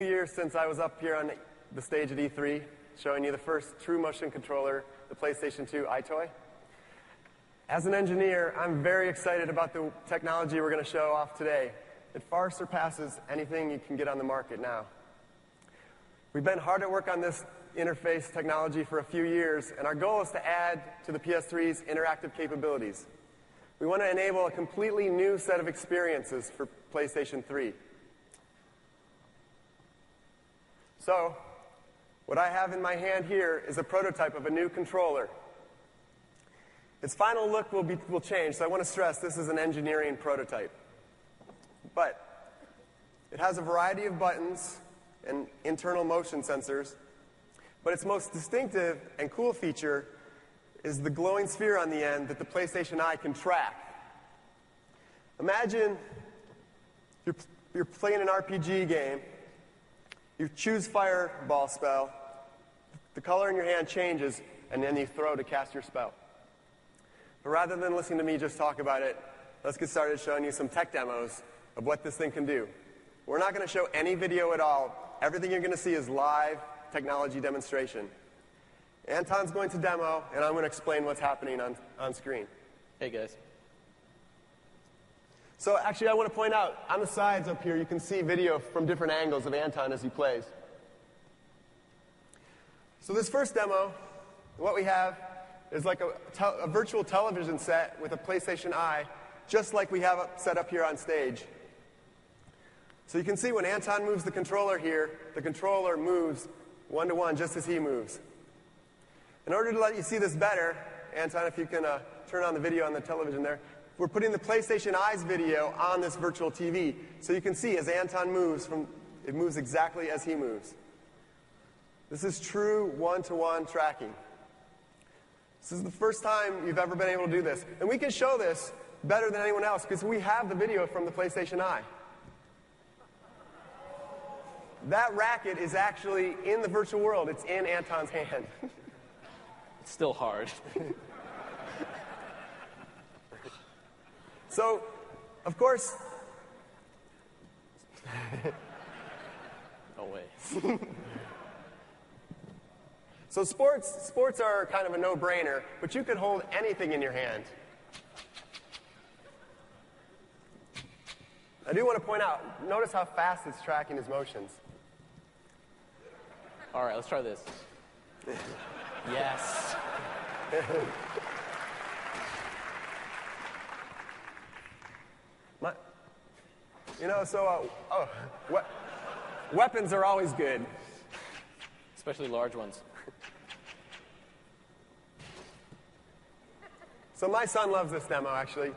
Years since I was up here on the stage at E3 showing you the first true motion controller, the PlayStation 2 iToy. As an engineer, I'm very excited about the technology we're going to show off today. It far surpasses anything you can get on the market now. We've been hard at work on this interface technology for a few years, and our goal is to add to the PS3's interactive capabilities. We want to enable a completely new set of experiences for PlayStation 3. So, what I have in my hand here is a prototype of a new controller. Its final look will change, so I want to stress this is an engineering prototype. But it has a variety of buttons and internal motion sensors, but its most distinctive and cool feature is the glowing sphere on the end that the PlayStation Eye can track. Imagine you're playing an RPG game. You choose fireball spell, the color in your hand changes, and then you throw to cast your spell. But rather than listening to me just talk about it, let's get started showing you some tech demos of what this thing can do. We're not going to show any video at all. Everything you're going to see is live technology demonstration. Anton's going to demo, and I'm going to explain what's happening on screen. Hey, guys. So actually, I want to point out, on the sides up here, you can see video from different angles of Anton as he plays. So this first demo, what we have is like a virtual television set with a PlayStation Eye, just like we have set up here on stage. So you can see when Anton moves the controller here, the controller moves one-to-one just as he moves. In order to let you see this better, Anton, if you can turn on the video on the television there, we're putting the PlayStation Eye's video on this virtual TV, so you can see as Anton moves, it moves exactly as he moves. This is true one-to-one tracking. This is the first time you've ever been able to do this. And we can show this better than anyone else because we have the video from the PlayStation Eye. That racket is actually in the virtual world. It's in Anton's hand. It's still hard. So, of course... No way. So sports are kind of a no-brainer, but you could hold anything in your hand. I do want to point out, notice how fast it's tracking his motions. All right, let's try this. Yes. Weapons are always good. Especially large ones. So my son loves this demo, actually.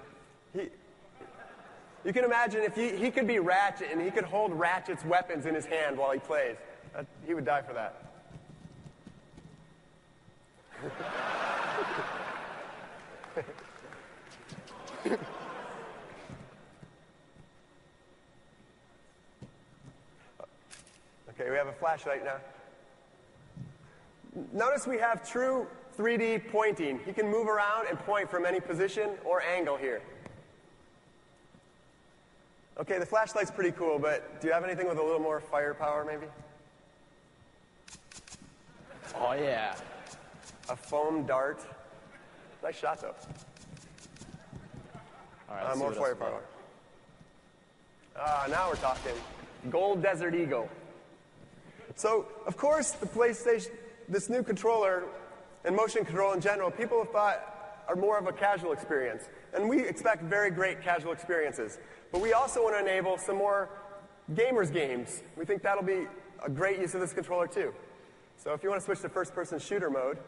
You can imagine if he could be Ratchet and he could hold Ratchet's weapons in his hand while he plays. He would die for that. Okay, we have a flashlight now. Notice we have true 3D pointing. He can move around and point from any position or angle here. Okay, the flashlight's pretty cool, but do you have anything with a little more firepower, maybe? Oh, yeah. A foam dart. Nice shot, though. All right, more firepower. Now we're talking. Gold Desert Eagle. So, of course, the PlayStation, this new controller, and motion control in general, people have thought are more of a casual experience. And we expect very great casual experiences. But we also want to enable some more gamers games. We think that'll be a great use of this controller, too. So if you want to switch to first-person shooter mode,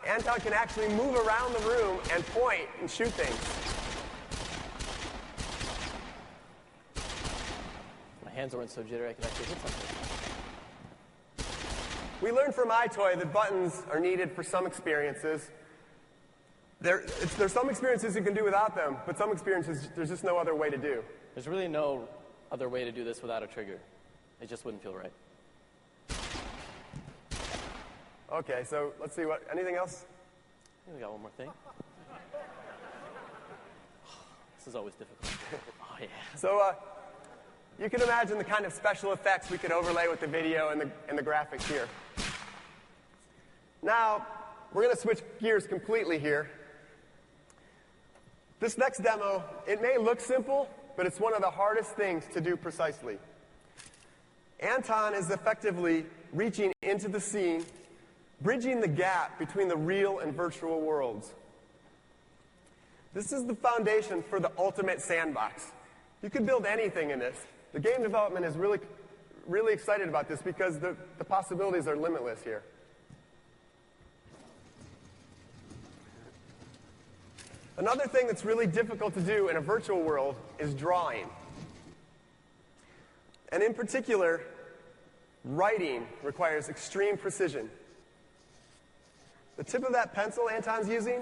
Anton can actually move around the room and point and shoot things. My hands weren't so jittery I could actually hit something. We learned from iToy that buttons are needed for some experiences. There's some experiences you can do without them, but some experiences there's just no other way to do. There's really no other way to do this without a trigger. It just wouldn't feel right. Okay, so let's see anything else? I think we got one more thing. This is always difficult. Oh, yeah. So you can imagine the kind of special effects we could overlay with the video and the graphics here. Now, we're going to switch gears completely here. This next demo, it may look simple, but it's one of the hardest things to do precisely. Anton is effectively reaching into the scene, bridging the gap between the real and virtual worlds. This is the foundation for the ultimate sandbox. You could build anything in this. The game development is really excited about this because the possibilities are limitless here. Another thing that's really difficult to do in a virtual world is drawing. And in particular, writing requires extreme precision. The tip of that pencil Anton's using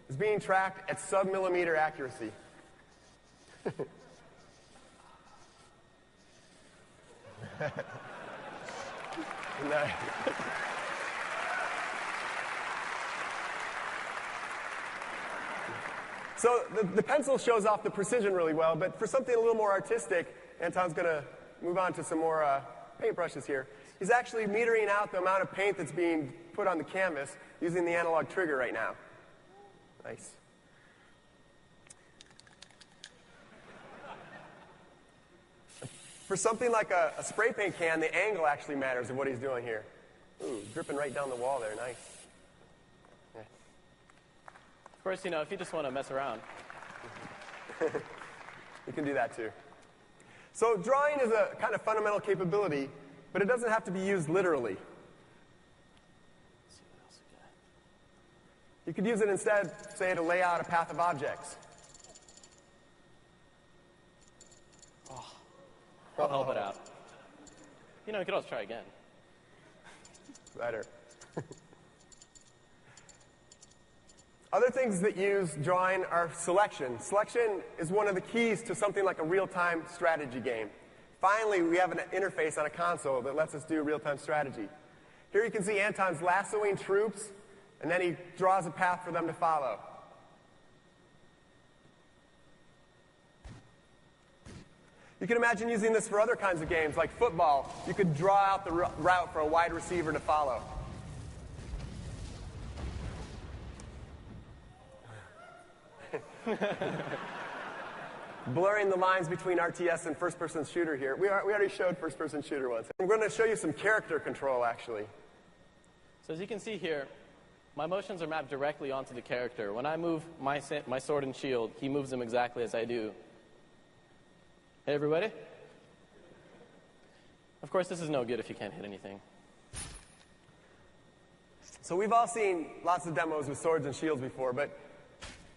is being tracked at sub-millimeter accuracy. So the pencil shows off the precision really well, but for something a little more artistic, Anton's going to move on to some more paintbrushes here. He's actually metering out the amount of paint that's being put on the canvas using the analog trigger right now. Nice. For something like a spray paint can, the angle actually matters of what he's doing here. Ooh, dripping right down the wall there. Nice. Yeah. Of course, if you just want to mess around. You can do that too. So drawing is a kind of fundamental capability, but it doesn't have to be used literally. Let's see what else we got. You could use it instead, say, to lay out a path of objects. I'll help it out. You could always try again. Better. Other things that use drawing are selection. Selection is one of the keys to something like a real-time strategy game. Finally, we have an interface on a console that lets us do real-time strategy. Here you can see Anton's lassoing troops, and then he draws a path for them to follow. You can imagine using this for other kinds of games, like football. You could draw out the route for a wide receiver to follow. Blurring the lines between RTS and first-person shooter here. We already showed first-person shooter once. I'm going to show you some character control, actually. So as you can see here, my motions are mapped directly onto the character. When I move my sword and shield, he moves them exactly as I do. Hey, everybody. Of course, this is no good if you can't hit anything. So we've all seen lots of demos with swords and shields before, but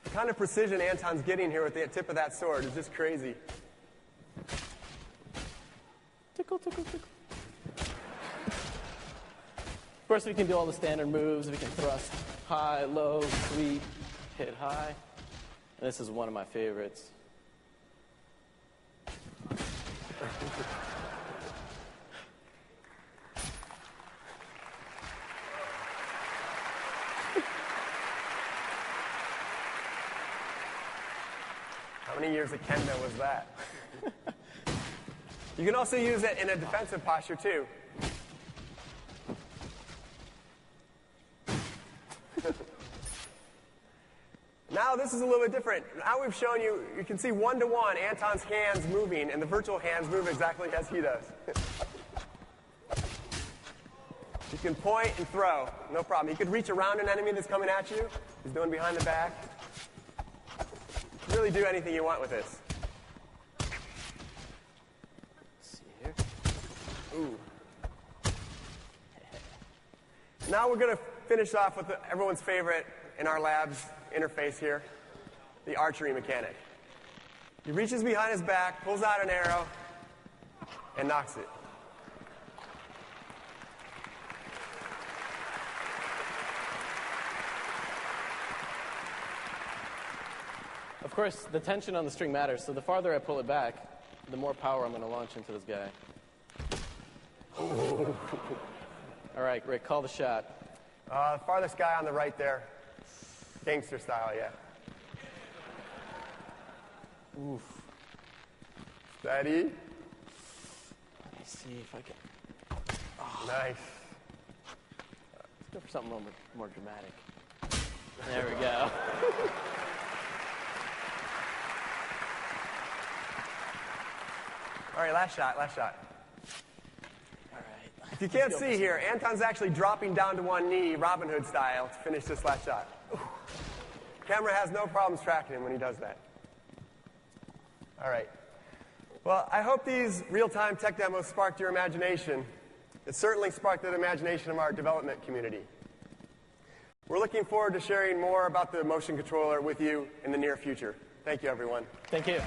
the kind of precision Anton's getting here with the tip of that sword is just crazy. Tickle, tickle, tickle. Of course, we can do all the standard moves. We can thrust high, low, sweep, hit high. And this is one of my favorites. How many years of kendo was that? You can also use it in a defensive posture, too. Now this is a little bit different. Now we've shown you, you can see one-to-one Anton's hands moving, and the virtual hands move exactly as he does. You can point and throw, no problem. You could reach around an enemy that's coming at you. He's doing behind the back. You can really do anything you want with this. Let's see here. Ooh. Now we're going to finish off with everyone's favorite in our lab's interface here, the archery mechanic. He reaches behind his back, pulls out an arrow, and knocks it. Of course, the tension on the string matters, so the farther I pull it back, the more power I'm going to launch into this guy. All right, Rick, call the shot. Farthest guy on the right there. Gangster style, yeah. Oof. Steady. see if I can. Nice. Let's go for something a little more dramatic. There we go. All right, last shot, last shot. All right. If you can't see here, Anton's actually dropping down to one knee, Robin Hood style, to finish this last shot. Camera has no problems tracking him when he does that. All right. Well, I hope these real-time tech demos sparked your imagination. It certainly sparked the imagination of our development community. We're looking forward to sharing more about the motion controller with you in the near future. Thank you, everyone. Thank you.